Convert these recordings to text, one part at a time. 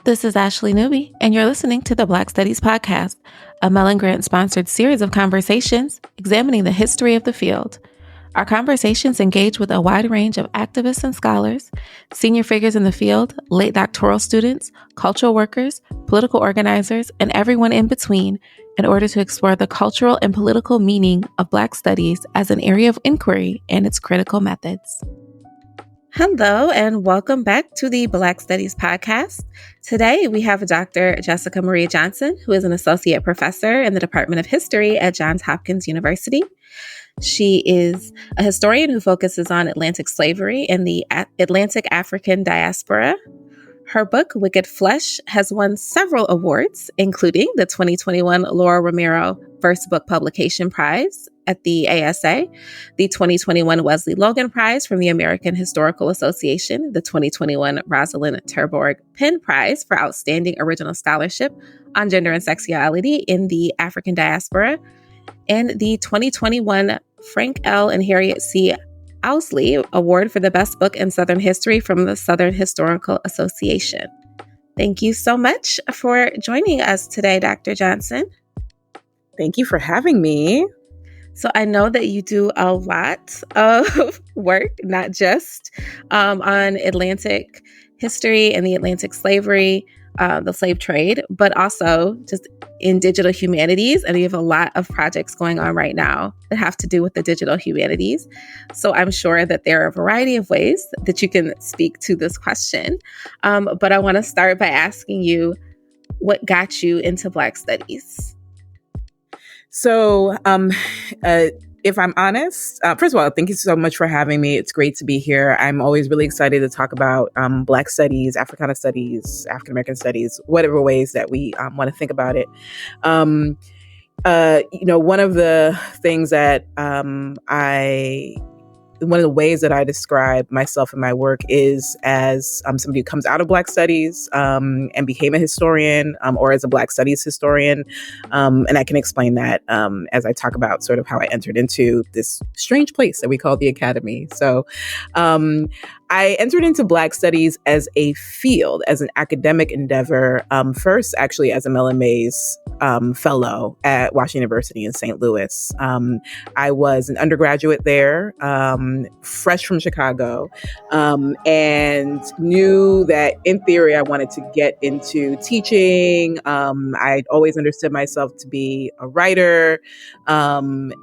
This is Ashley Newby, and you're listening to the Black Studies Podcast, a Mellon Grant-sponsored series of conversations examining the history of the field. Our conversations engage with a wide range of activists and scholars, senior figures in the field, late doctoral students, cultural workers, political organizers, and everyone in between in order to explore the cultural and political meaning of Black studies as an area of inquiry and its critical methods. Hello, and welcome back to the Black Studies Podcast. Today, we have Dr. Jessica Marie Johnson, who is an associate professor in the Department of History at Johns Hopkins University. She is a historian who focuses on Atlantic slavery and the Atlantic African diaspora. Her book, Wicked Flesh, has won several awards, including the 2021 Laura Romero First Book Publication Prize at the ASA, the 2021 Wesley Logan Prize from the American Historical Association, the 2021 Rosalind Terborg Penn Prize for Outstanding Original Scholarship on Gender and Sexuality in the African Diaspora, and the 2021 Frank L. and Harriet C. Owsley Award for the Best Book in Southern History from the Southern Historical Association. Thank you so much for joining us today, Dr. Johnson. Thank you for having me. So I know that you do a lot of work, not just on Atlantic history and the Atlantic slavery, the slave trade, but also just in digital humanities. And you have a lot of projects going on right now that have to do with the digital humanities. So I'm sure that there are a variety of ways that you can speak to this question. But I want to start by asking you, what got you into Black studies? So, if I'm honest, first of all, thank you so much for having me. It's great to be here. I'm always really excited to talk about Black studies, Africana studies, African American studies, whatever ways that we want to think about it. One of the things that one of the ways that I describe myself in my work is as somebody who comes out of Black studies and became a historian or as a Black studies historian. And I can explain that as I talk about sort of how I entered into this strange place that we call the academy. So I entered into Black studies as a field, as an academic endeavor, first actually as a Mellon Mays fellow at Washington University in St. Louis. I was an undergraduate there, fresh from Chicago, and knew that in theory I wanted to get into teaching. I'd always understood myself to be a writer, but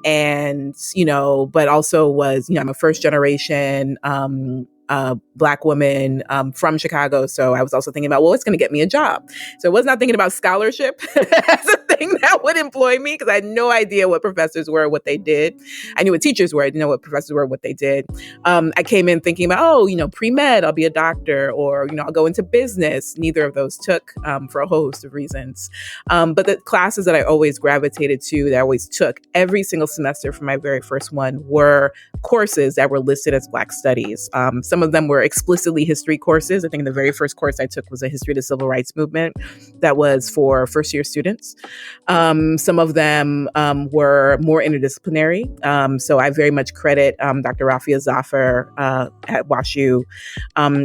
also was, I'm a first generation Black woman from Chicago. So I was also thinking about, what's going to get me a job? So I was not thinking about scholarship as a thing that would employ me because I had no idea what professors were, what they did. I knew what teachers were. I didn't know what professors were, what they did. I came in thinking about, pre-med, I'll be a doctor, or, I'll go into business. Neither of those took for a whole host of reasons. But the classes that I always gravitated to, that I always took every single semester from my very first one were courses that were listed as Black studies. Some of them were explicitly history courses. I think the very first course I took was a history of the civil rights movement that was for first year students. Some of them were more interdisciplinary. So I very much credit Dr. Rafia Zafar at WashU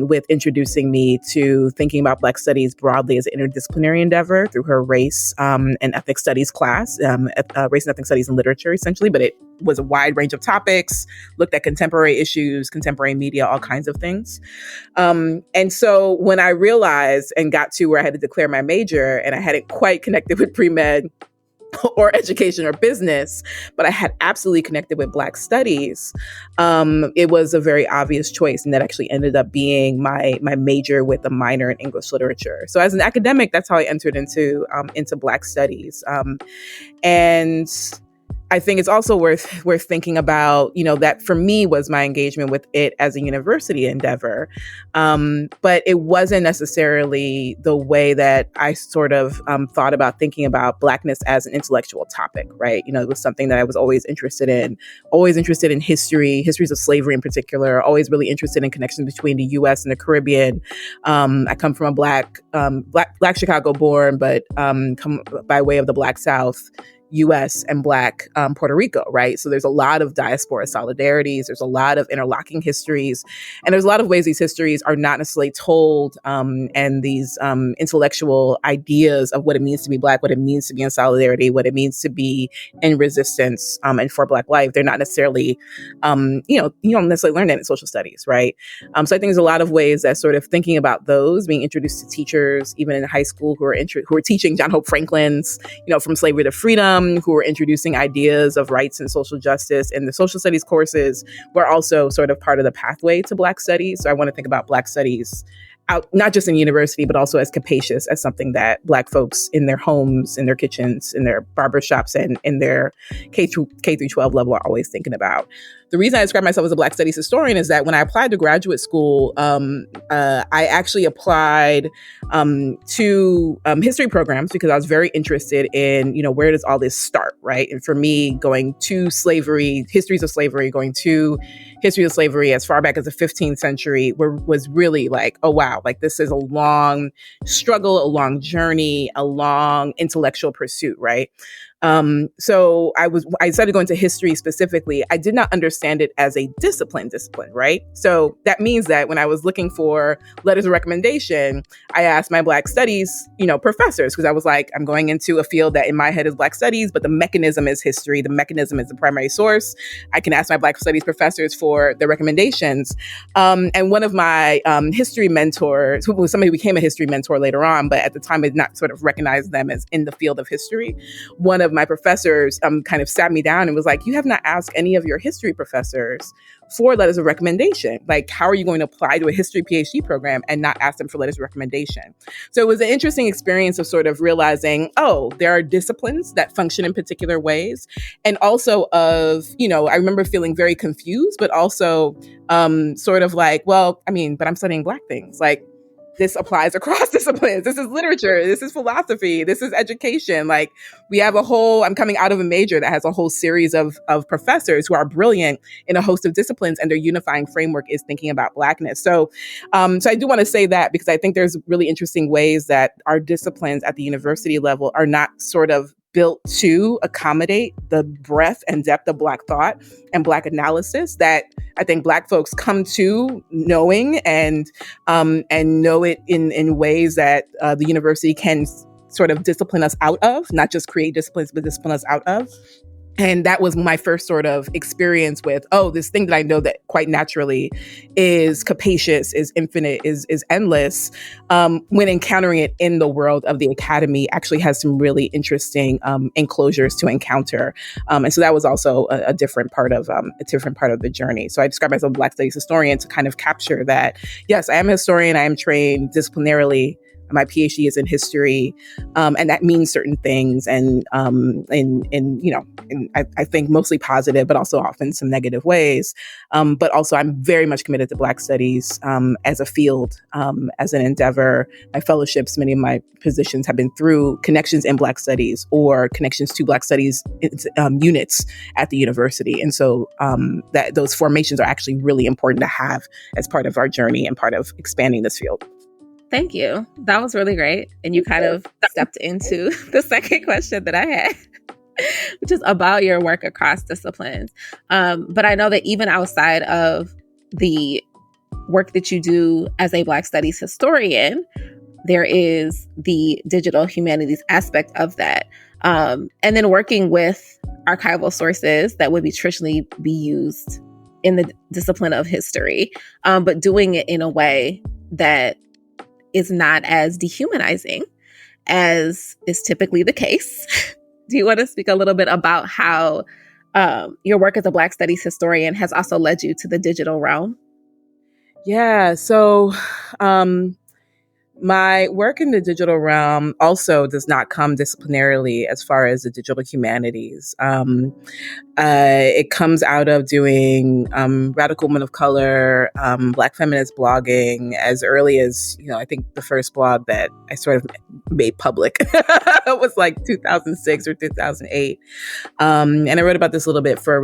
with introducing me to thinking about Black studies broadly as an interdisciplinary endeavor through her race and ethnic studies class, race and ethnic studies and literature, essentially. But it was a wide range of topics, looked at contemporary issues, contemporary media, all kinds of things. And so when I realized and got to where I had to declare my major and I hadn't quite connected with pre-med or education or business, but I had absolutely connected with Black studies, it was a very obvious choice. And that actually ended up being my major with a minor in English literature. So as an academic, that's how I entered into Black studies. And I think it's also worth thinking about, that for me was my engagement with it as a university endeavor. But it wasn't necessarily the way that I sort of thought about thinking about Blackness as an intellectual topic, right? It was something that I was always interested in histories of slavery in particular, always really interested in connections between the U.S. and the Caribbean. I come from a Black Chicago born, but come by way of the Black South. U.S. and Black Puerto Rico, right? So there's a lot of diaspora solidarities. There's a lot of interlocking histories. And there's a lot of ways these histories are not necessarily told, and these intellectual ideas of what it means to be Black, what it means to be in solidarity, what it means to be in resistance, and for Black life, they're not necessarily, you don't necessarily learn that in social studies, right? So I think there's a lot of ways that sort of thinking about those, being introduced to teachers, even in high school, who are teaching John Hope Franklin's, From Slavery to Freedom, who are introducing ideas of rights and social justice in the social studies courses, were also sort of part of the pathway to Black studies. So I want to think about Black studies out, not just in university, but also as capacious as something that Black folks in their homes, in their kitchens, in their barbershops, and in their K through 12 level are always thinking about. The reason I describe myself as a Black studies historian is that when I applied to graduate school, I actually applied to history programs because I was very interested in, where does all this start, right? And for me, going to slavery, histories of slavery, going to history of slavery as far back as the 15th century was really like, oh, wow, like this is a long struggle, a long journey, a long intellectual pursuit, right? So I decided to go into history specifically. I did not understand it as a discipline, right? So that means that when I was looking for letters of recommendation, I asked my Black studies, professors, because I was like, I'm going into a field that in my head is Black studies, but the mechanism is history. The mechanism is the primary source. I can ask my Black studies professors for their recommendations. And one of my history mentors, who was somebody who became a history mentor later on, but at the time I did not sort of recognize them as in the field of history, one of my professors kind of sat me down and was like, you have not asked any of your history professors for letters of recommendation. Like, how are you going to apply to a history PhD program and not ask them for letters of recommendation? So it was an interesting experience of sort of realizing, oh, there are disciplines that function in particular ways. And also of, I remember feeling very confused, but also sort of like, well, but I'm studying Black things. Like, this applies across disciplines. This is literature. This is philosophy. This is education. Like, we have I'm coming out of a major that has a whole series of professors who are brilliant in a host of disciplines, and their unifying framework is thinking about Blackness. So I do want to say that because I think there's really interesting ways that our disciplines at the university level are not sort of built to accommodate the breadth and depth of Black thought and Black analysis that I think Black folks come to knowing and know it in ways that the university can sort of discipline us out of, not just create disciplines, but discipline us out of. And that was my first sort of experience with, this thing that I know that quite naturally is capacious, is infinite, is endless, when encountering it in the world of the academy actually has some really interesting enclosures to encounter. And so that was also a different part of the journey. So I describe myself as a Black studies historian to kind of capture that, yes, I am a historian, I am trained disciplinarily. My PhD is in history, and that means certain things, and I think mostly positive, but also often some negative ways. But also, I'm very much committed to Black studies as a field, as an endeavor. My fellowships, many of my positions have been through connections in Black studies or connections to Black studies units at the university, and so that those formations are actually really important to have as part of our journey and part of expanding this field. Thank you. That was really great. And you kind of stepped into the second question that I had, which is about your work across disciplines. But I know that even outside of the work that you do as a Black studies historian, there is the digital humanities aspect of that. And then working with archival sources that would traditionally be used in the discipline of history, but doing it in a way that is not as dehumanizing as is typically the case. Do you want to speak a little bit about how your work as a Black studies historian has also led you to the digital realm? Yeah, so my work in the digital realm also does not come disciplinarily as far as the digital humanities. It comes out of doing radical women of color, Black feminist blogging as early as, I think the first blog that I sort of made public was like 2006 or 2008. And I wrote about this a little bit for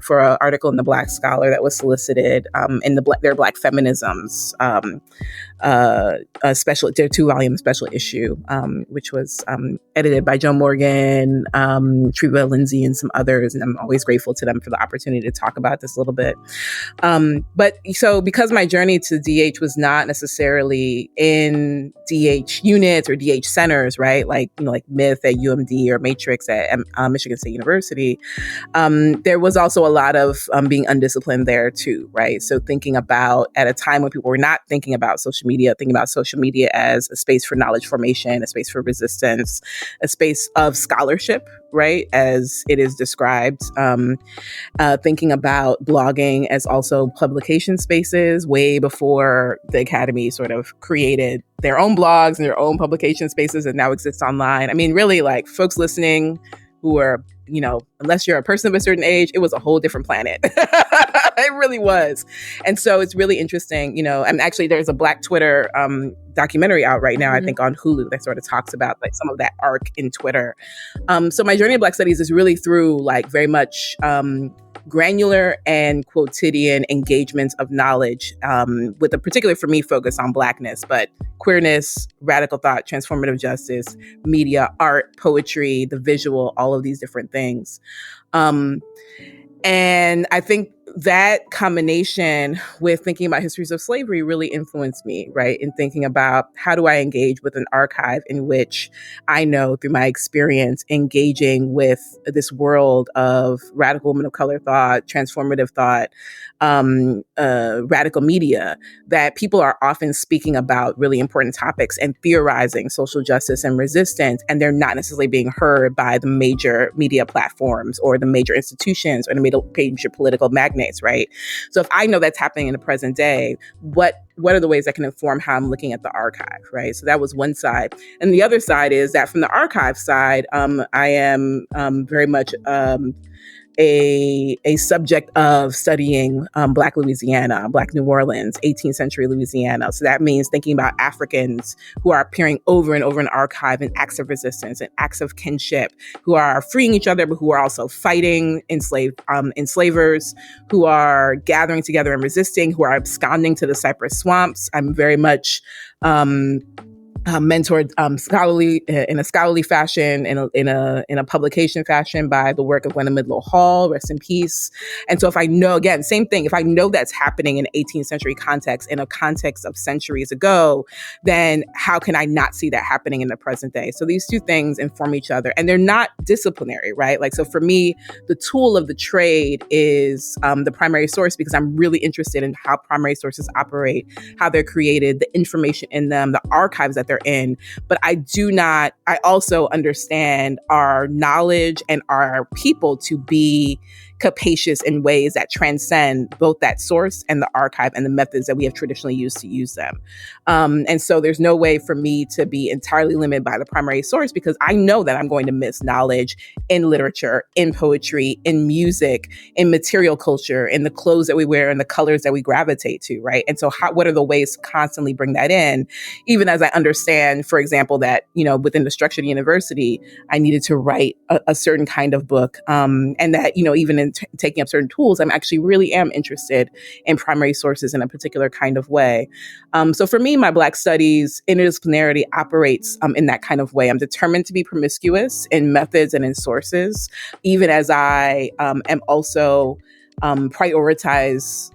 for an article in the Black Scholar that was solicited in their Black feminisms a special, their 2-volume special issue, which was edited by Joe Morgan, Treva Lindsay, and some others. And I'm always grateful to them for the opportunity to talk about this a little bit. But so because my journey to DH was not necessarily in DH units or DH centers, right? Like, like Myth at UMD or Matrix at Michigan State University, there was also a lot of being undisciplined there too, right? So thinking about, at a time when people were not thinking about social media, thinking about social media as a space for knowledge formation, a space for resistance, a space of scholarship, right? As it is described, thinking about blogging as also publication spaces way before the Academy sort of created their own blogs and their own publication spaces that now exist online. I mean, really, like, folks listening who are, unless you're a person of a certain age, it was a whole different planet. It really was. And so it's really interesting, and actually there's a Black Twitter documentary out right now, I think on Hulu, that sort of talks about like some of that arc in Twitter. So my journey in Black Studies is really through like very much granular and quotidian engagements of knowledge, with a particular, for me, focus on Blackness, but queerness, radical thought, transformative justice, media, art, poetry, the visual, all of these different things. And I think that combination with thinking about histories of slavery really influenced me, right? In thinking about how do I engage with an archive in which I know through my experience engaging with this world of radical women of color thought, transformative thought, radical media, that people are often speaking about really important topics and theorizing social justice and resistance, and they're not necessarily being heard by the major media platforms or the major institutions or the major political magnates, right? So if I know that's happening in the present day, what are the ways that can inform how I'm looking at the archive, right? So that was one side. And the other side is that from the archive side, I am very much a subject of studying Black Louisiana, Black New Orleans, 18th century Louisiana. So that means thinking about Africans who are appearing over and over in archive in acts of resistance and acts of kinship, who are freeing each other, but who are also fighting enslavers, who are gathering together and resisting, who are absconding to the cypress swamps. I'm very much mentored scholarly in a scholarly fashion, in a publication fashion by the work of Gwenda Midlow Hall, rest in peace. And so if I know, again, same thing, if I know that's happening in 18th century context, in a context of centuries ago, then how can I not see that happening in the present day? So these two things inform each other, and they're not disciplinary, right? Like, so for me, the tool of the trade is the primary source, because I'm really interested in how primary sources operate, how they're created, the information in them, the archives that they're in. But I also understand our knowledge and our people to be capacious in ways that transcend both that source and the archive and the methods that we have traditionally used to use them. And so there's no way for me to be entirely limited by the primary source, because I know that I'm going to miss knowledge in literature, in poetry, in music, in material culture, in the clothes that we wear and the colors that we gravitate to, right? And so what are the ways to constantly bring that in, even as I understand, for example, that, within the structure of the university, I needed to write a certain kind of book, and that, even in taking up certain tools, I'm actually really am interested in primary sources in a particular kind of way. So for me, my Black studies interdisciplinarity operates in that kind of way. I'm determined to be promiscuous in methods and in sources, even as I am also prioritize,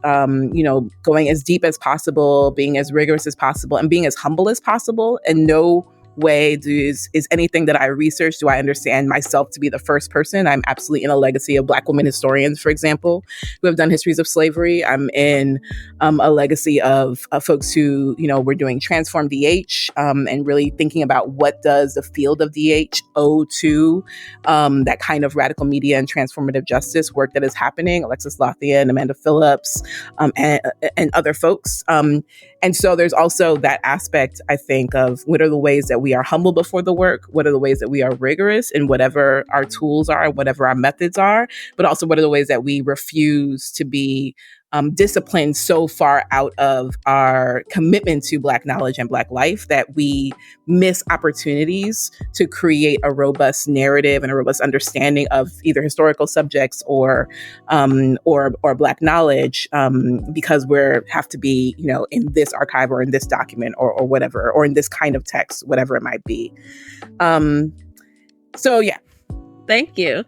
going as deep as possible, being as rigorous as possible, and being as humble as possible. And no way is anything that I research, do I understand myself to be the first person. I'm absolutely in a legacy of Black women historians, for example, who have done histories of slavery. I'm in a legacy of folks who, were doing Transform DH, and really thinking about what does the field of DH owe to that kind of radical media and transformative justice work that is happening. Alexis Lothian and Amanda Phillips, and other folks. And so there's also that aspect, I think, of what are the ways that we are humble before the work? What are the ways that we are rigorous in whatever our tools are, whatever our methods are? But also, what are the ways that we refuse to be disciplined so far out of our commitment to Black knowledge and Black life that we miss opportunities to create a robust narrative and a robust understanding of either historical subjects or Black knowledge, because we're have to be, in this archive or in this document or whatever, or in this kind of text, whatever it might be. So yeah. Thank you.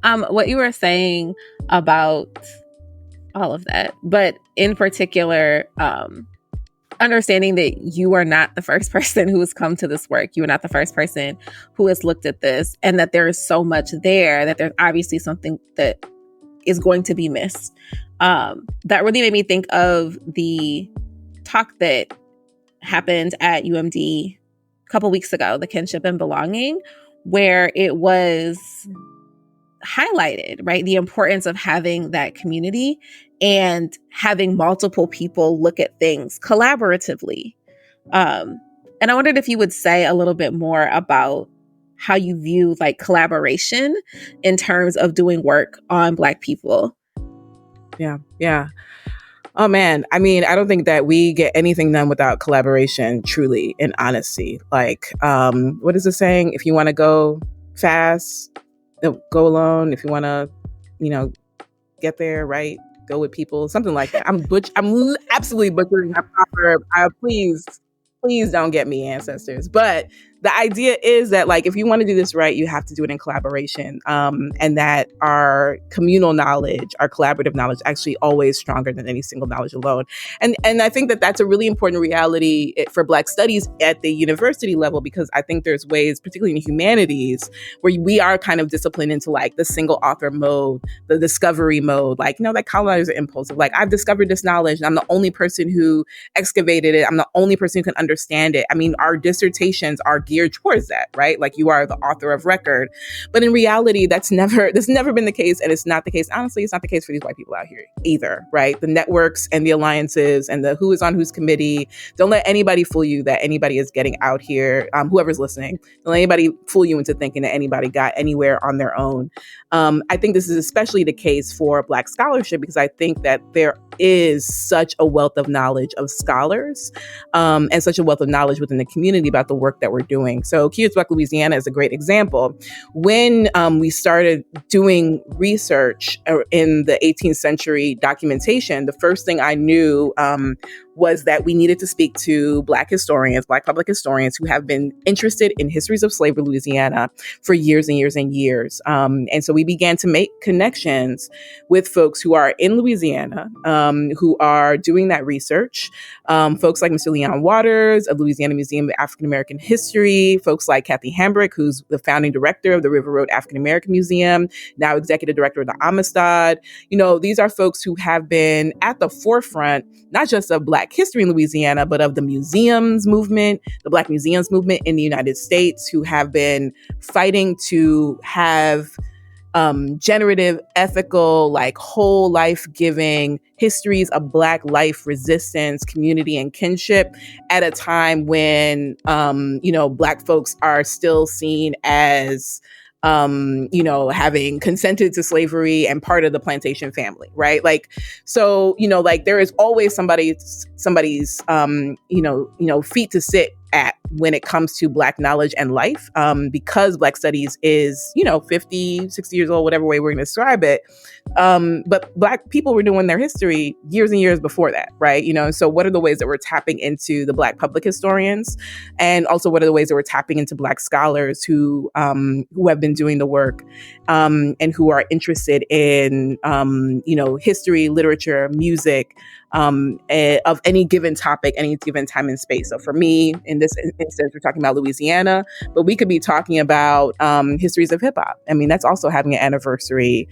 What you were saying about all of that, but in particular, understanding that you are not the first person who has come to this work. You are not the first person who has looked at this, and that there is so much there, that there's obviously something that is going to be missed. That really made me think of the talk that happened at UMD a couple weeks ago, the Kinship and Belonging, where it was highlighted, right? The importance of having that community and having multiple people look at things collaboratively. And I wondered if you would say a little bit more about how you view like collaboration in terms of doing work on Black people. Yeah. Oh man, I mean, I don't think that we get anything done without collaboration, truly, and honesty. Like, what is the saying? If you want to go fast, go alone. If you want to, get there, right? Go with people, something like that. I'm absolutely butchering that proverb. Please don't get me, ancestors. But the idea is that, like, if you want to do this right, you have to do it in collaboration, and that our communal knowledge, our collaborative knowledge, actually always stronger than any single knowledge alone. And I think that that's a really important reality for Black studies at the university level, because I think there's ways, particularly in humanities, where we are kind of disciplined into like the single author mode, the discovery mode, like, that colonizer impulse of like, I've discovered this knowledge and I'm the only person who excavated it. I'm the only person who can understand it. I mean, our dissertations are geared towards that, right? Like, you are the author of record. But in reality, that's never been the case. And it's not the case. Honestly, it's not the case for these white people out here either, right? The networks and the alliances and the who is on whose committee. Don't let anybody fool you that anybody is getting out here. Whoever's listening, don't let anybody fool you into thinking that anybody got anywhere on their own. I think this is especially the case for Black scholarship, because I think that there is such a wealth of knowledge of scholars, and such a wealth of knowledge within the community about the work that we're doing. So Kids Black Louisiana is a great example. When we started doing research in the 18th century documentation, the first thing I knew was that we needed to speak to Black historians, Black public historians who have been interested in histories of slavery in Louisiana for years and years and years. And so we began to make connections with folks who are in Louisiana, who are doing that research. Folks like Mr. Leon Waters of Louisiana Museum of African American History, folks like Kathy Hambrick, who's the founding director of the River Road African American Museum, now executive director of the Amistad. These are folks who have been at the forefront, not just of Black history in Louisiana, but of the museums movement, the Black museums movement in the United States, who have been fighting to have generative, ethical, like whole life giving histories of Black life resistance, community, and kinship at a time when, Black folks are still seen as having consented to slavery and part of the plantation family, right? Like, so, there is always somebody's, feet to sit at when it comes to Black knowledge and life, because Black studies is, 50, 60 years old, whatever way we're going to describe it. But Black people were doing their history years and years before that, right? So what are the ways that we're tapping into the Black public historians? And also, what are the ways that we're tapping into Black scholars who have been doing the work, and who are interested in, history, literature, music, of any given topic, any given time and space. So for me, in this instance, we're talking about Louisiana, but we could be talking about histories of hip hop. I mean, that's also having an anniversary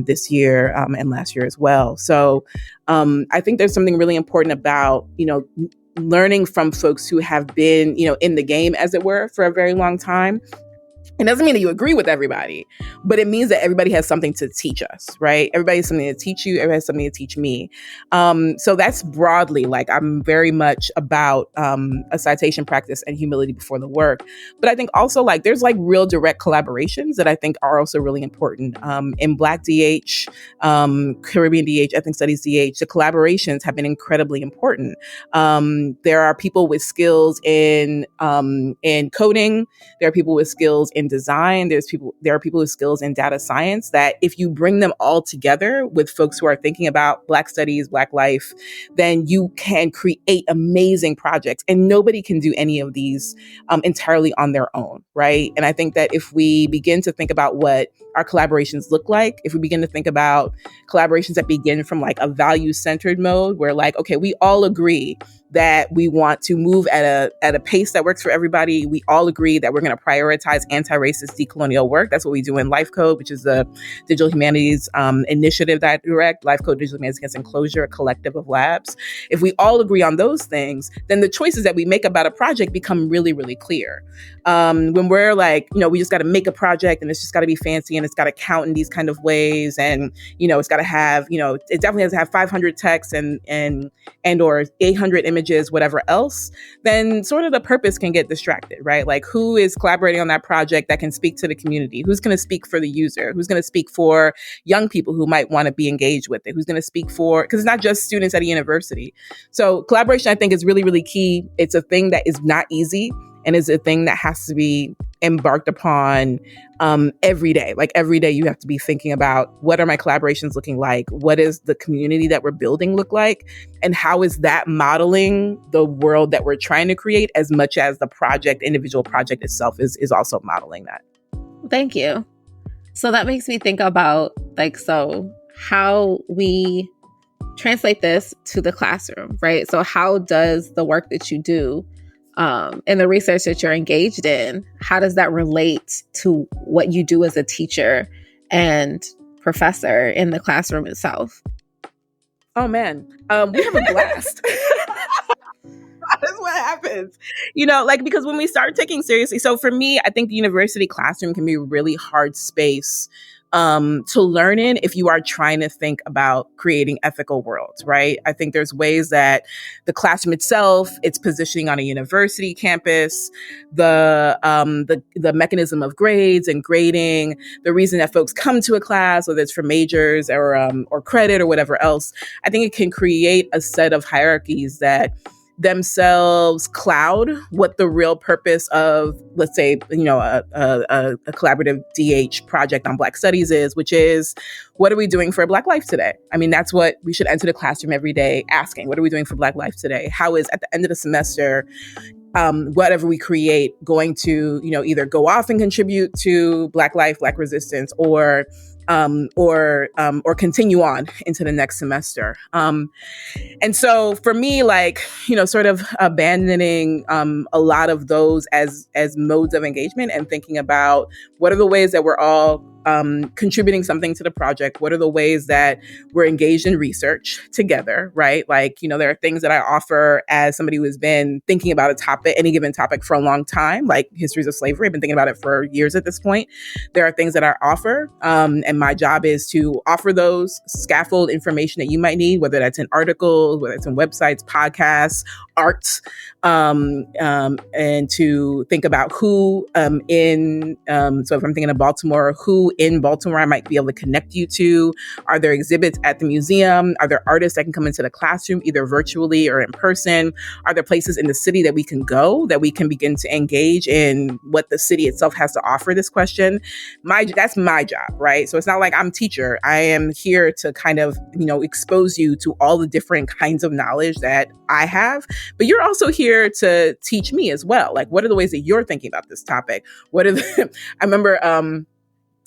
this year and last year as well. So I think there's something really important about, learning from folks who have been, in the game, as it were, for a very long time, It doesn't mean that you agree with everybody, but it means that everybody has something to teach us, right? Everybody has something to teach you. Everybody has something to teach me. So that's broadly, like, I'm very much about a citation practice and humility before the work. But I think also, like, there's like real direct collaborations that I think are also really important. In Black DH, Caribbean DH, Ethnic Studies DH, the collaborations have been incredibly important. There are people with skills in coding. There are people with skills in design. There are people with skills in data science that if you bring them all together with folks who are thinking about Black studies, Black life, then you can create amazing projects. And nobody can do any of these entirely on their own, right? And I think that if we begin to think about what our collaborations look like, if we begin to think about collaborations that begin from like a value-centered mode where like, okay, we all agree that we want to move at a pace that works for everybody. We all agree that we're going to prioritize anti-racist decolonial work. That's what we do in Life Code, which is the digital humanities initiative that I direct. Life Code, Digital Humanities Against Enclosure, a collective of labs. If we all agree on those things, then the choices that we make about a project become really, really clear. When we're like, we just got to make a project and it's just got to be fancy and it's got to count in these kind of ways. And, it's got to have, it definitely has to have 500 texts and or 800 images, whatever else, then sort of the purpose can get distracted, right? Like, who is collaborating on that project that can speak to the community? Who's going to speak for the user? Who's going to speak for young people who might want to be engaged with it? Who's going to speak for, because it's not just students at a university. So collaboration, I think, is really, really key. It's a thing that is not easy and is a thing that has to be embarked upon every day. Like every day you have to be thinking about, what are my collaborations looking like? What is the community that we're building look like? And how is that modeling the world that we're trying to create as much as the individual project itself is also modeling that. Thank you. So that makes me think about how we translate this to the classroom, right? So how does the work that you do and the research that you're engaged in, how does that relate to what you do as a teacher and professor in the classroom itself? Oh, man. We have a blast. That's what happens, because when we start taking seriously. So for me, I think the university classroom can be a really hard space to learn in if you are trying to think about creating ethical worlds, right? I think there's ways that the classroom itself, its positioning on a university campus, the mechanism of grades and grading, the reason that folks come to a class, whether it's for majors or credit or whatever else, I think it can create a set of hierarchies that themselves cloud what the real purpose of, let's say, a collaborative DH project on Black studies is, which is, what are we doing for Black life today? I mean, that's what we should enter the classroom every day asking. What are we doing for Black life today? How is, at the end of the semester, whatever we create going to, either go off and contribute to Black life, Black resistance, or continue on into the next semester. And so for me, sort of abandoning a lot of those as modes of engagement and thinking about, what are the ways that we're all contributing something to the project? What are the ways that we're engaged in research together, right? There are things that I offer as somebody who has been thinking about any given topic for a long time, like histories of slavery. I've been thinking about it for years at this point. There are things that I offer, and my job is to offer those, scaffold information that you might need, whether that's in articles, whether it's in websites, podcasts, arts, and to think about who so if I'm thinking of Baltimore, who in Baltimore I might be able to connect you to. Are there exhibits at the museum? Are there artists that can come into the classroom, either virtually or in person? Are there places in the city that we can go, that we can begin to engage in what the city itself has to offer this question? That's my job, right? So it's not like I'm a teacher. I am here to kind of, expose you to all the different kinds of knowledge that I have, but you're also here to teach me as well. Like, what are the ways that you're thinking about this topic? What are the, I remember,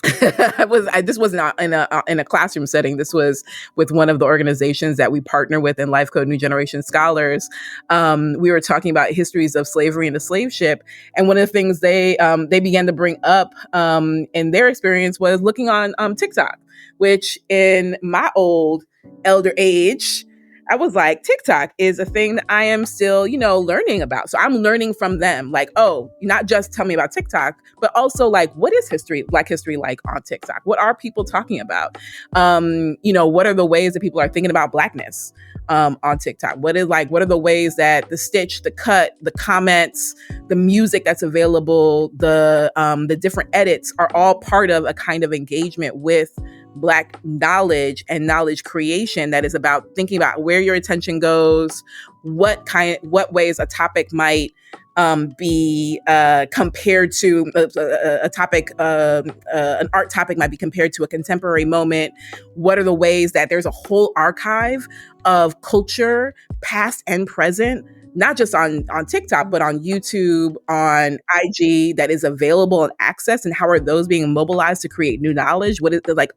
this was not in a classroom setting. This was with one of the organizations that we partner with in Life Code New Generation Scholars. We were talking about histories of slavery and the slave ship, and one of the things they began to bring up in their experience was looking on TikTok, which in my old elder age, I was like, TikTok is a thing that I am still, learning about. So I'm learning from them. Like, oh, not just tell me about TikTok, but also like, what is Black history like on TikTok? What are people talking about? What are the ways that people are thinking about Blackness on TikTok? What are the ways that the stitch, the cut, the comments, the music that's available, the different edits are all part of a kind of engagement with Black knowledge and knowledge creation that is about thinking about where your attention goes, what ways a topic might be compared to a topic, an art topic might be compared to a contemporary moment. What are the ways that there's a whole archive of culture, past and present, not just on TikTok, but on YouTube, on IG, that is available and accessed, and how are those being mobilized to create new knowledge? What is the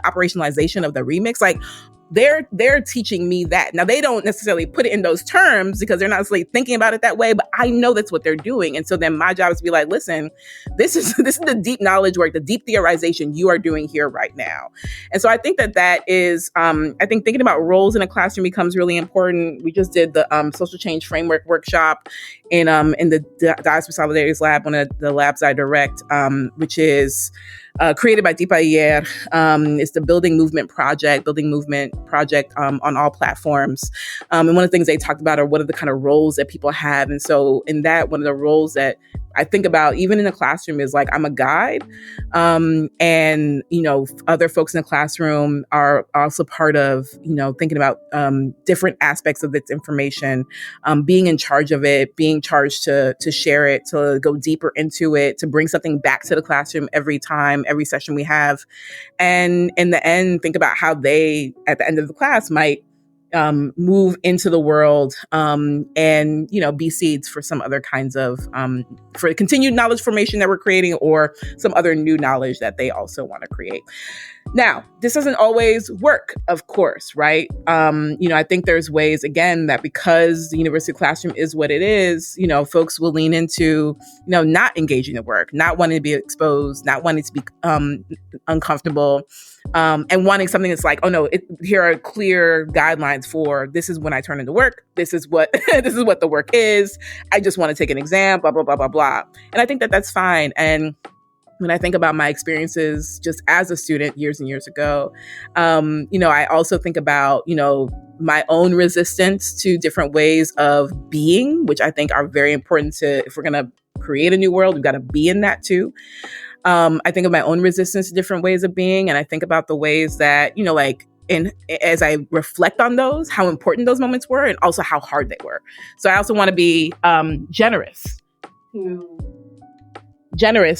operationalization of the remix? Like, they're teaching me that. Now, they don't necessarily put it in those terms because they're not necessarily thinking about it that way, but I know that's what they're doing. And so then my job is to be like, listen, this is the deep knowledge work, the deep theorization you are doing here right now. And so I think that is, I think thinking about roles in a classroom becomes really important. We just did the social change framework workshop in the Diaspora Solidarity's lab, one of the labs I direct, which is created by Deepa Iyer. It's the building movement project on all platforms. And one of the things they talked about are what are the kind of roles that people have. And so in that, one of the roles that I think about even in the classroom is like, I'm a guide. And, other folks in the classroom are also part of, thinking about different aspects of this information, being in charge of it, being charged to share it, to go deeper into it, to bring something back to the classroom every session we have. And in the end, think about how they, at the end of the class, might move into the world and be seeds for some other kinds of for continued knowledge formation that we're creating, or some other new knowledge that they also want to create. Now, this doesn't always work, of course, right? I think there's ways, again, that because the university classroom is what it is, folks will lean into, not engaging the work, not wanting to be exposed, not wanting to be uncomfortable, and wanting something that's like, oh no, here are clear guidelines for this is when I turn into work. This is what this is what the work is. I just want to take an exam, blah, blah, blah, blah, blah. And I think that that's fine. And when I think about my experiences just as a student years and years ago, I also think about, my own resistance to different ways of being, which I think are very important to, if we're going to create a new world, we've got to be in that too. I think of my own resistance to different ways of being. And I think about the ways that, and as I reflect on those, how important those moments were and also how hard they were. So I also want to be generous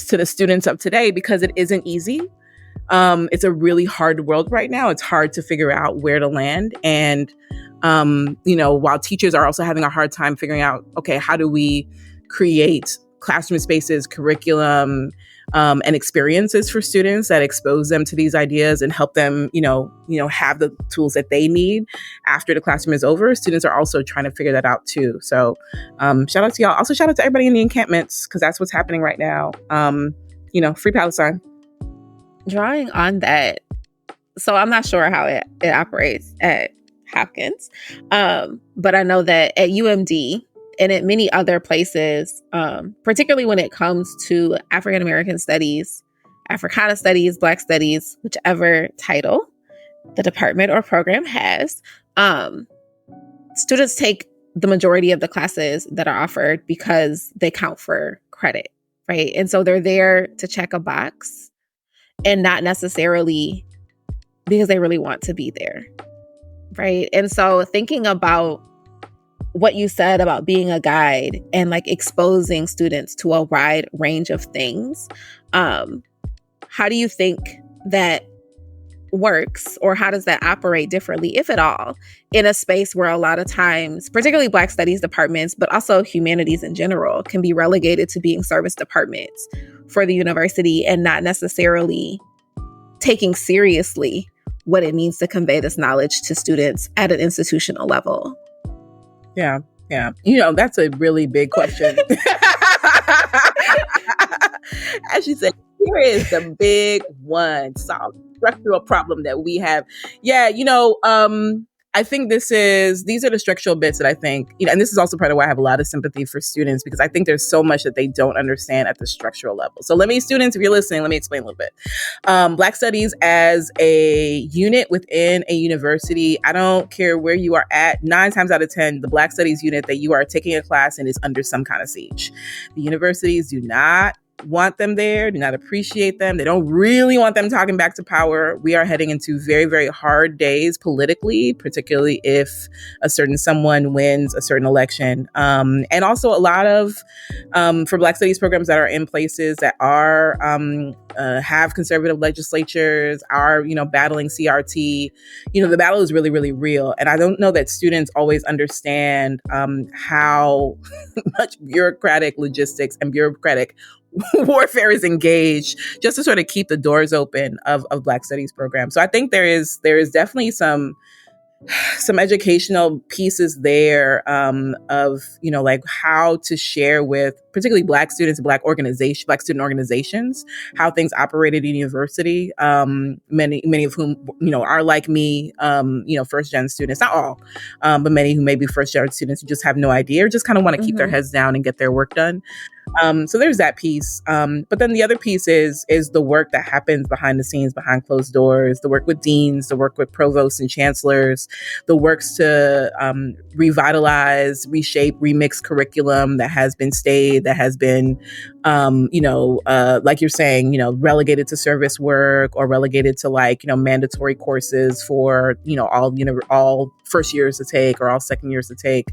to the students of today, because it isn't easy. It's a really hard world right now. It's hard to figure out where to land. And, while teachers are also having a hard time figuring out, okay, how do we create classroom spaces, curriculum, and experiences for students that expose them to these ideas and help them, have the tools that they need after the classroom is over. Students are also trying to figure that out too. So shout out to y'all. Also shout out to everybody in the encampments, because that's what's happening right now. Free Palestine. Drawing on that, so I'm not sure how it operates at Hopkins, but I know that at UMD, and at many other places, particularly when it comes to African American studies, Africana studies, Black studies, whichever title the department or program has, students take the majority of the classes that are offered because they count for credit, right? And so they're there to check a box and not necessarily because they really want to be there, right? And so thinking about what you said about being a guide and like exposing students to a wide range of things, how do you think that works, or how does that operate differently, if at all, in a space where a lot of times, particularly Black studies departments, but also humanities in general, can be relegated to being service departments for the university and not necessarily taking seriously what it means to convey this knowledge to students at an institutional level? Yeah. That's a really big question. As you said, here is the big one. Solve structural problem that we have. Yeah, I think these are the structural bits that I think, and this is also part of why I have a lot of sympathy for students, because I think there's so much that they don't understand at the structural level. So students, if you're listening, let me explain a little bit. Black Studies as a unit within a university, I don't care where you are at, 9 times out of 10, the Black Studies unit that you are taking a class in is under some kind of siege. The universities do not want them there, do not appreciate them. They don't really want them talking back to power. We are heading into very, very hard days politically, particularly if a certain someone wins a certain election. And also a lot of, for Black Studies programs that are in places that are, have conservative legislatures, are, battling CRT, the battle is really, really real. And I don't know that students always understand how much bureaucratic logistics and bureaucratic warfare is engaged just to sort of keep the doors open of Black Studies programs. So I think there is definitely some educational pieces there of like how to share with particularly Black students and Black student organizations how things operate at university. Many of whom are like me, first gen students, not all, but many who may be first gen students who just have no idea or just kind of want to keep their heads down and get their work done. So there's that piece. But then the other piece is the work that happens behind the scenes, behind closed doors, the work with deans, the work with provosts and chancellors, the works to revitalize, reshape, remix curriculum that has been stayed, that has been, like you're saying, relegated to service work or relegated to mandatory courses for, all first years to take or all second years to take.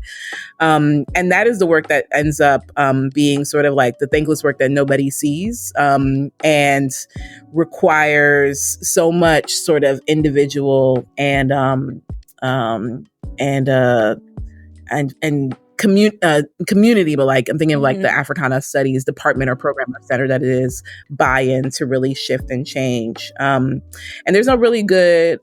And that is the work that ends up being sort of like the thankless work that nobody sees, and requires so much sort of individual and community, but like I'm thinking of like the Africana Studies department or program or center that it is buy-in to really shift and change. And there's no really good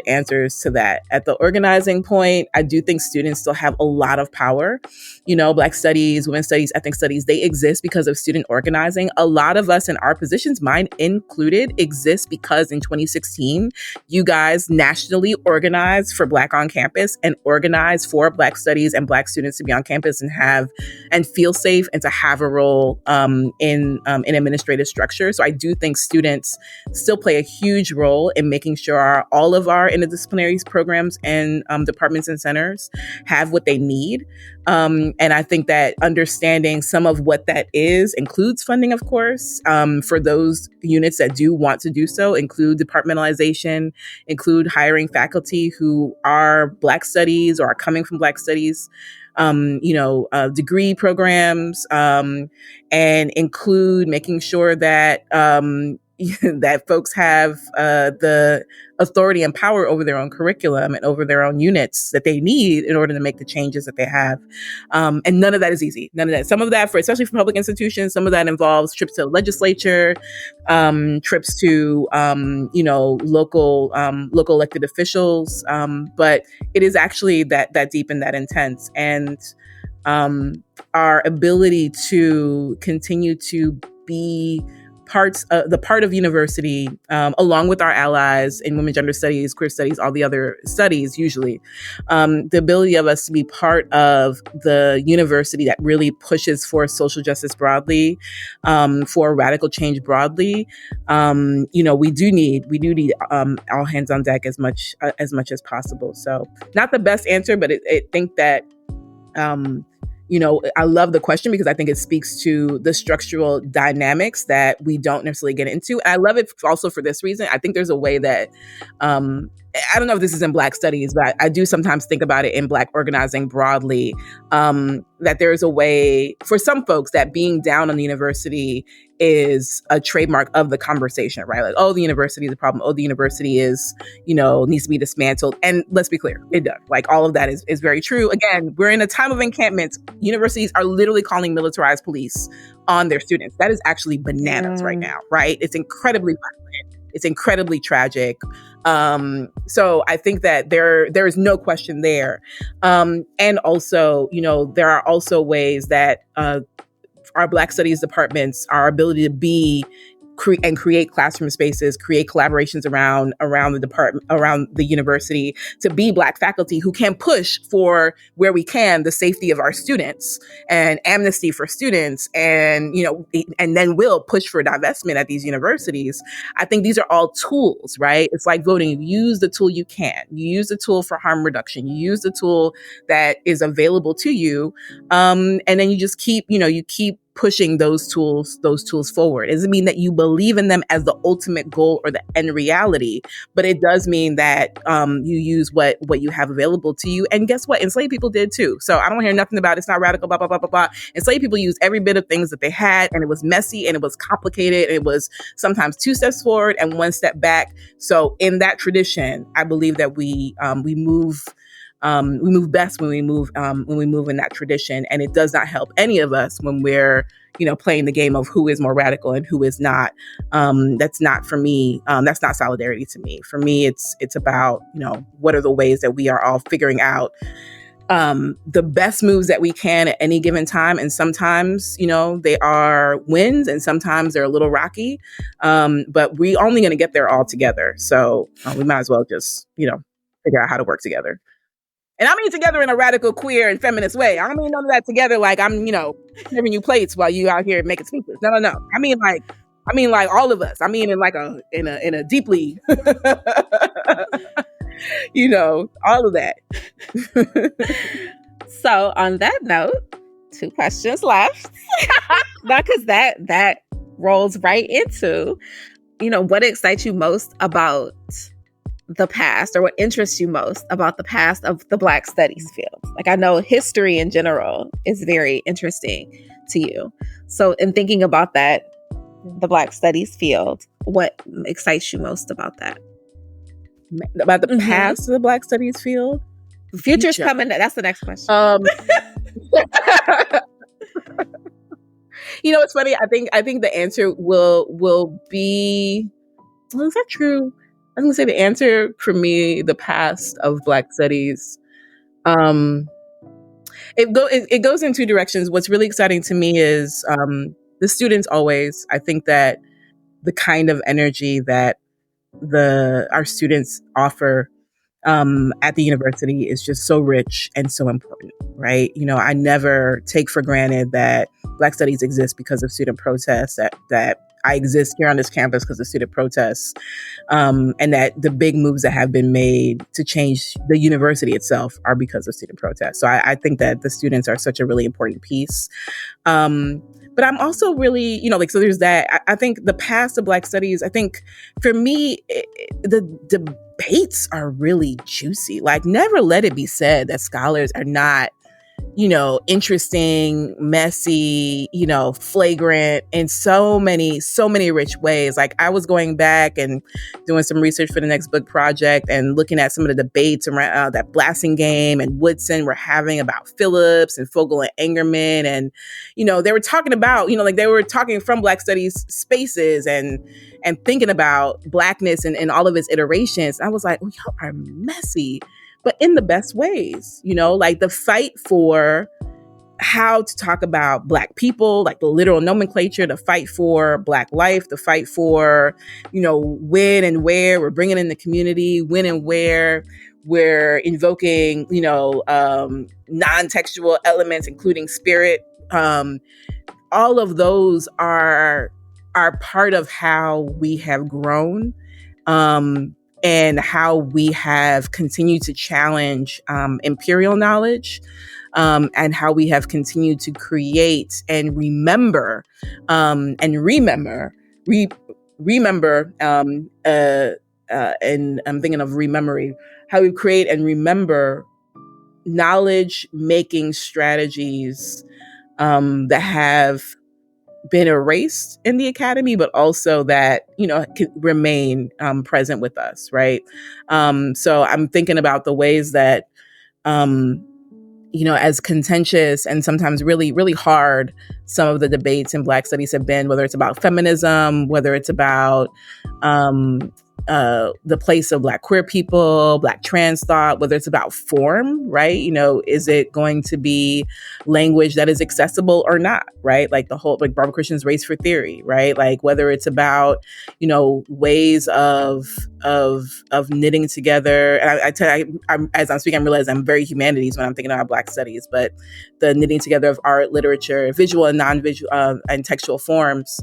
answers to that. At the organizing point, I do think students still have a lot of power. Black Studies, Women's Studies, Ethnic Studies, they exist because of student organizing. A lot of us in our positions, mine included, exist because in 2016, you guys nationally organized for Black on campus and organized for Black Studies and Black students to be on campus and feel safe and to have a role in administrative structure. So I do think students still play a huge role in making sure all of our interdisciplinary programs and departments and centers have what they need. And I think that understanding some of what that is includes funding, of course, for those units that do want to do so, include departmentalization, include hiring faculty who are Black Studies or are coming from Black Studies, degree programs, and include making sure that that folks have the authority and power over their own curriculum and over their own units that they need in order to make the changes that they have. And none of that is easy. None of that. Some of that, especially for public institutions, some of that involves trips to the legislature, trips to local elected officials. But it is actually that deep and that intense. And our ability to continue to be the part of university, along with our allies in women, gender studies, queer studies, all the other studies, usually, the ability of us to be part of the university that really pushes for social justice broadly, for radical change broadly. We do need all hands on deck as much as possible. So not the best answer, but I think that, I love the question because I think it speaks to the structural dynamics that we don't necessarily get into. And I love it also for this reason. I think there's a way that, I don't know if this is in Black studies, but I do sometimes think about it in Black organizing broadly, that there is a way for some folks that being down on the university is a trademark of the conversation, right? Like, oh, the university is a problem. Oh, the university is, needs to be dismantled. And let's be clear, it does. Like, all of that is very true. Again, we're in a time of encampments. Universities are literally calling militarized police on their students. That is actually bananas right now, right? It's incredibly violent. It's incredibly tragic. So I think that there is no question there. And also, there are also ways that our Black Studies departments, our ability to be create classroom spaces, create collaborations around the department, around the university, to be Black faculty who can push for, where we can, the safety of our students and amnesty for students, and and then we'll push for divestment at these universities. I think these are all tools, right? It's like voting. You use the tool you can. You use the tool for harm reduction. You use the tool that is available to you, and then you just keep pushing those tools forward. It doesn't mean that you believe in them as the ultimate goal or the end reality, but it does mean that you use what you have available to you. And guess what? Enslaved people did too. So I don't hear nothing about it's not radical, blah, blah, blah, blah, blah. Enslaved people used every bit of things that they had, and it was messy and it was complicated. And it was sometimes 2 steps forward and 1 step back. So in that tradition, I believe that we move best when we move in that tradition, and it does not help any of us when we're playing the game of who is more radical and who is not. That's not, for me. That's not solidarity to me. For me, it's about what are the ways that we are all figuring out the best moves that we can at any given time, and sometimes they are wins, and sometimes they're a little rocky. But we only going to get there all together, so we might as well just figure out how to work together. And I mean together in a radical, queer, and feminist way. I don't mean none of that together like I'm, serving you plates while you out here making speeches. No. I mean like all of us. I mean in like in a deeply, all of that. So on that note, 2 questions left. Because that rolls right into, what excites you most about the past, or what interests you most about the past of the Black studies field? Like, I know history in general is very interesting to you. So in thinking about that, the Black studies field, what excites you most about that? About the past of the Black studies field? Future's coming. That's the next question. It's funny. I think the answer will be, well, is that true? I was going to say the answer for me, the past of Black studies, it goes in 2 directions. What's really exciting to me is the students always. I think that the kind of energy that our students offer at the university is just so rich and so important, right? I never take for granted that Black studies exist because of student protests, that I exist here on this campus because of student protests, and that the big moves that have been made to change the university itself are because of student protests. So I think that the students are such a really important piece. But I'm also really, so there's that. I think the past of Black studies, I think for me, the debates are really juicy. Like, never let it be said that scholars are not, interesting, messy, flagrant in so many rich ways. Like, I was going back and doing some research for the next book project and looking at some of the debates around that Blassingame and Woodson were having about Phillips and Fogel and Engerman. And, they were talking about, they were talking from Black studies spaces and thinking about Blackness and all of its iterations. I was like, oh, y'all are messy, but in the best ways, like the fight for how to talk about Black people, like the literal nomenclature, the fight for Black life, the fight for, when and where we're bringing in the community, when and where we're invoking, non-textual elements, including spirit. All of those are part of how we have grown, and how we have continued to challenge imperial knowledge, and how we have continued to create and remember, and I'm thinking of rememory, how we create and remember knowledge-making strategies that have been erased in the academy, but also that, can remain present with us, right? So I'm thinking about the ways that, as contentious and sometimes really, really hard some of the debates in Black studies have been, whether it's about feminism, whether it's about the place of Black queer people, Black trans thought, whether it's about form, right? Is it going to be language that is accessible or not, right? Like the whole, like Barbara Christian's Race for Theory, right? Like whether it's about, ways of knitting together. And I tell you, as I'm speaking, I realize I'm very humanities when I'm thinking about Black studies, but the knitting together of art, literature, visual and non-visual and textual forms,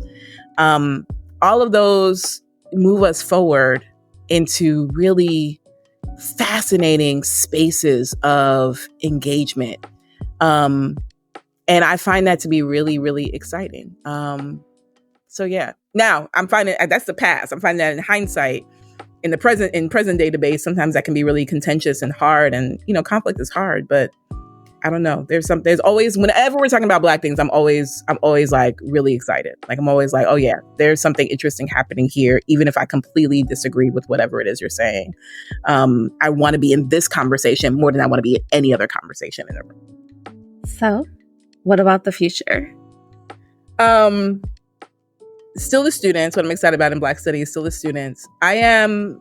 all of those move us forward into really fascinating spaces of engagement. And I find that to be really, really exciting. So yeah, now I'm finding that's the past. I'm finding that in hindsight, in present day debate, sometimes that can be really contentious and hard, and conflict is hard, but I don't know. There's always, whenever we're talking about Black things, I'm always like really excited. Like I'm always like, oh yeah, there's something interesting happening here, even if I completely disagree with whatever it is you're saying. I want to be in this conversation more than I want to be in any other conversation in the room. So, what about the future? Still the students. What I'm excited about in Black studies, still the students. I am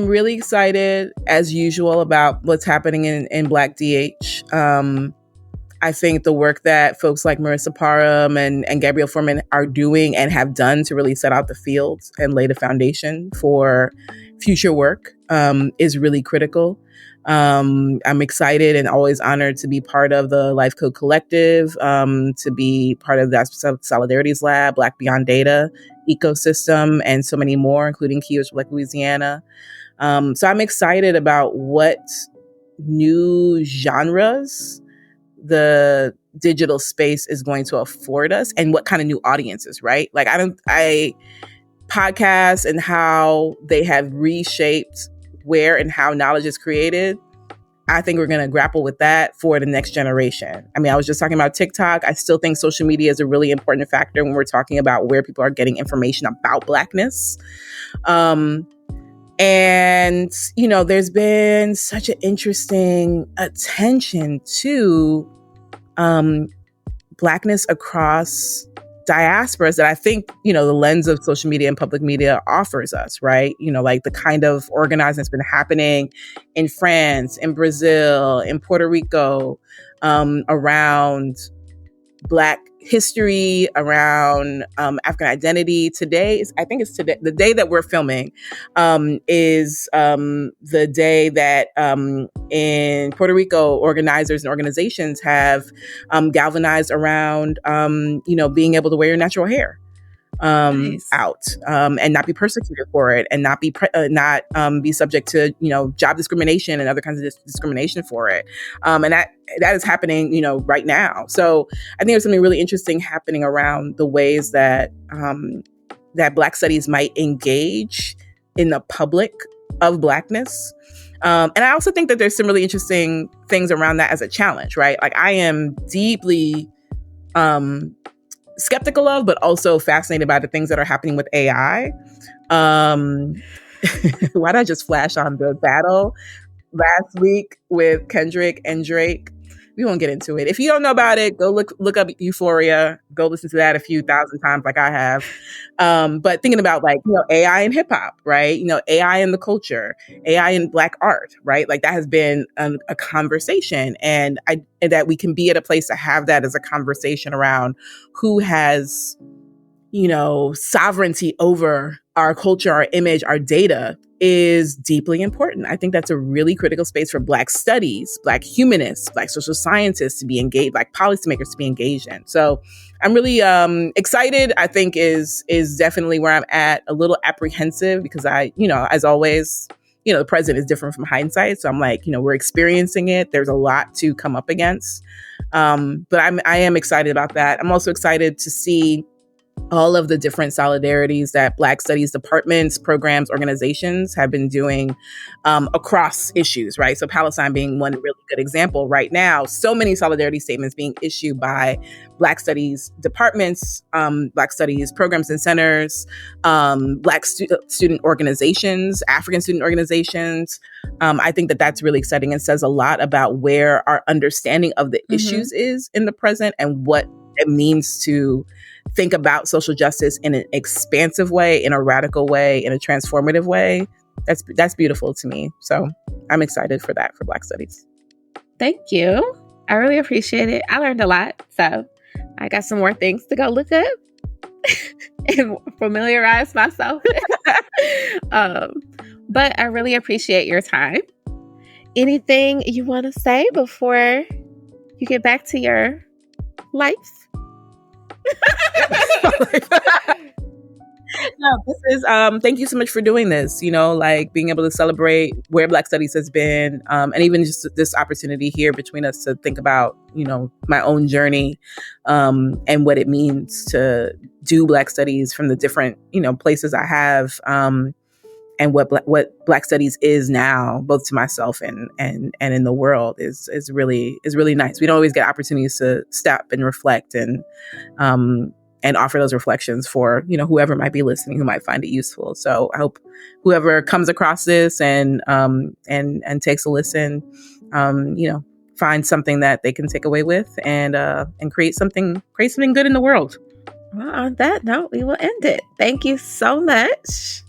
really excited, as usual, about what's happening in Black DH. I think the work that folks like Marissa Parham and Gabrielle Foreman are doing and have done to really set out the fields and lay the foundation for future work is really critical. I'm excited and always honored to be part of the Life Code Collective, to be part of the Solidarities Lab, Black Beyond Data ecosystem, and so many more, including Keyers Black Louisiana. So I'm excited about what new genres the digital space is going to afford us and what kind of new audiences, right? Like podcasts and how they have reshaped where and how knowledge is created. I think we're going to grapple with that for the next generation. I mean, I was just talking about TikTok. I still think social media is a really important factor when we're talking about where people are getting information about Blackness. And, there's been such an interesting attention to Blackness across diasporas that I think, the lens of social media and public media offers us, right? Like the kind of organizing that's been happening in France, in Brazil, in Puerto Rico, around Black history, around African identity. I think it's today, the day that we're filming, is the day that in Puerto Rico, organizers and organizations have galvanized around, being able to wear your natural hair Nice. out, and not be persecuted for it, and not be subject to job discrimination and other kinds of discrimination for it, and that is happening right now. So I think there's something really interesting happening around the ways that that Black studies might engage in the public of Blackness. And I also think that there's some really interesting things around that as a challenge, right? Like I am deeply skeptical of, but also fascinated by the things that are happening with AI. Why did I just flash on the battle last week with Kendrick and Drake? We won't get into it. If you don't know about it, go look up Euphoria. Go listen to that a few thousand times like I have. But thinking about AI and hip hop, right? AI in the culture, AI in Black art, right? Like that has been a conversation, and that we can be at a place to have that as a conversation around who has sovereignty over our culture, our image, our data is deeply important. I think that's a really critical space for Black studies, Black humanists, Black social scientists to be engaged, Black policymakers to be engaged in. So I'm really excited. I think is definitely where I'm at. A little apprehensive because as always, the present is different from hindsight. So I'm like, we're experiencing it. There's a lot to come up against. But I am excited about that. I'm also excited to see all of the different solidarities that Black studies departments, programs, organizations have been doing across issues, right? So Palestine being one really good example right now. So many solidarity statements being issued by Black studies departments, Black studies programs and centers, Black student organizations, African student organizations. I think that that's really exciting and says a lot about where our understanding of the issues is in the present and what it means to think about social justice in an expansive way, in a radical way, in a transformative way, that's beautiful to me. So I'm excited for that, for Black Studies. Thank you. I really appreciate it. I learned a lot. So I got some more things to go look up and familiarize myself with. But I really appreciate your time. Anything you want to say before you get back to your life? No, this is thank you so much for doing this, like being able to celebrate where Black Studies has been, and even just this opportunity here between us to think about, my own journey, and what it means to do Black Studies from the different, places I have, and what Black Studies is now, both to myself and in the world, is really nice. We don't always get opportunities to stop and reflect and offer those reflections for, whoever might be listening, who might find it useful. So I hope whoever comes across this and takes a listen, find something that they can take away with and create something good in the world. Well, on that note, we will end it. Thank you so much.